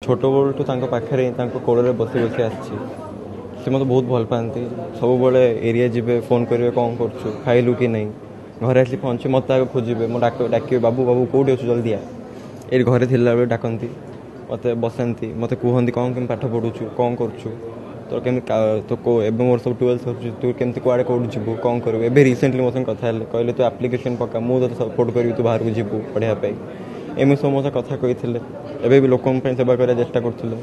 छोट बड़ू पाखे कोड़े बसी बसी आसी मत बहुत भल पाती सब बड़े एरिया जी फोन करेंगे कौन कर खाइलु कि नहीं घरे आसी पहुँचे मत आगे खोजे मैं डाक बाबू बाबू कौटी अच्छु जल्दी आ ये घरे थिला बेले डाकती मत बसाती मत कहती कौन केम पाठ पढ़ुचु कौन करुचु तो केमी तो एवं मोर सब 12 सर तू केमती कुआड़े कौट जीवु कौन करू ए रिसेंटली मो कथा कहले तू एप्लिकेशन पका मुझे सपोर्ट करी तू बाहर को जीवु पढ़ाई एम सब मो कथा कही एवं भी लोक सेवा करने चेष्टा करते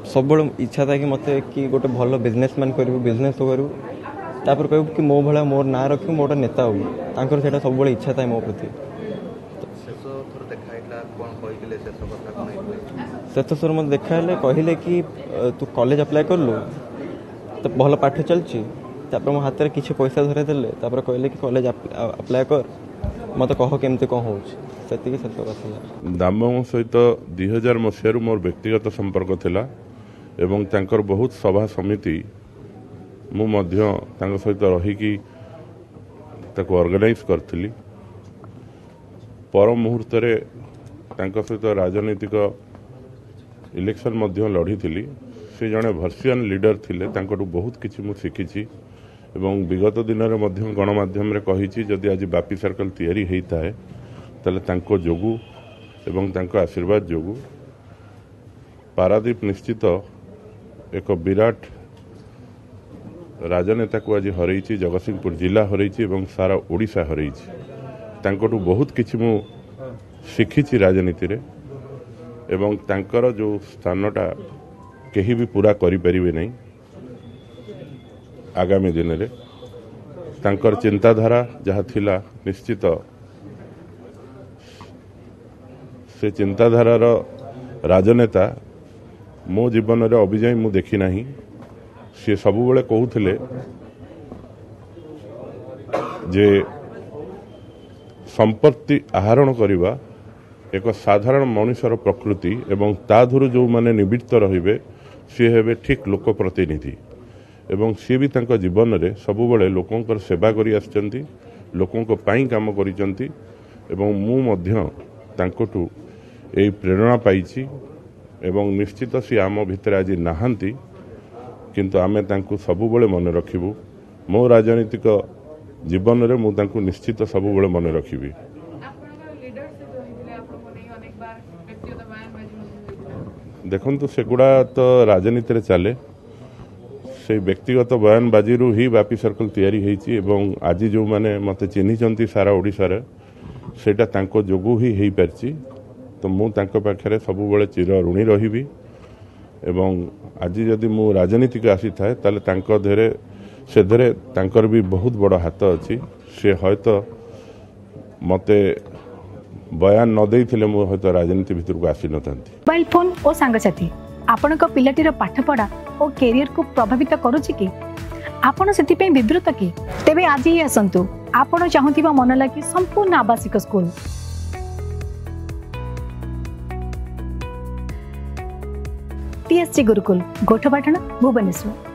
सब इच्छा था कि मत कि गोटे भल बिजनेसमैन करूँ बिजनेस करूँ तापर कहूँ कि मो भाया मोर ना रखी मोटे नेता हूँ से सब इच्छा था मो प्रति शेष सर मत देखा कहले कि तू कॉलेज अप्लाई कर लु तो भल पाठ चलती मो हाथ में किसी पैसा धरे देले कहले कि कॉलेज अप्लाई कर मत कह केमती कौन हो दाम सहित 2000 मसीह मोर व्यक्तिगत संपर्क थिला एवं तांकर बहुत सभा समिति मु मध्य तांकर सहित रहीकि ताको ऑर्गेनाइज करथिली पर मुहूर्त रे तांकर सहित राजनीतिक इलेक्शन मध्य लड़ी थिली से जड़े भर्सियन लीडर थिले तांकटू बहुत किछि मु शिखिछि एवं विगत दिन में मध्य गणमाध्यम रे कहिछि जदि आज बापी सर्कल तैयारी हेता है ताले तांको जोगु एवं तांको आशीर्वाद जोगु पारादीप निश्चित एक विराट राजनेता को आज हरई जगतसिंहपुर जिला हरई एवं सारा ओडिशा हरई तांकटू बहुत किछि मु शिखिछि राजनीति रे एवं तांकर जो स्थानटा केही भी पूरा करि परिबे नहीं आगामी दिन रे तांकर चिंताधारा जहाँ थिला निश्चित से चिंताधारार राजनेता मो जीवन रे अभिजाई मु देखी नाही सी सबुबले कहूथिले जे संपत्ति आहरण करिबा एक साधारण मनुष्यर प्रकृति एवं ताधुरु जो माने निवृत्त रहिबे सी हेबे ठीक लोक प्रतिनिधि एवं सी भी तांका जीवन रे सबुबले लोकंकर सेवा करी आछंती लोकंक पाई काम करिसंती एवं मु मध्य तांकटू ए प्रेरणा पाइछि एवं निश्चित सी आम भितर आज नाहांती किंतु आमे तांकू सबुबले मन रखिबु मो राजनीतिक जीवन रे मु तांकू निश्चित सबुबले मन रखिबी देखंतु सेगुड़ा तो राजनीति रे चले से व्यक्तिगत बयानबाजी रु ही बापी सर्कल तैयारी हेछि एवं आज जो माने मते चिन्हिचंती सारा ओडिसा रे सेटा तांको जोगु ही हेई परछि तो मु तांको पाखरे सबुबले चिर ऋणी रहिबी एवं आज जदि मु राजनीति को आसी थाए ताले तांको धेरे से धेरे तांकर भी बहुत बड़ हाथ अछि से हयतो मते बयान न देइथिले मु हयतो राजनीति भितर को आसी नथांती मोबाइल फोन और सांगसाथी आपणक पिलाटीर पाठपढ़ा और कैरियर को प्रभावित करुछि कि आपण सेति पे विब्रत कि तेबे आज ही आसंतु आपण चाहुथिबा मन लागी संपूर्ण आवासिक स्कूल TSG गुरुकुल गोठपाटण भुवनेश्वर।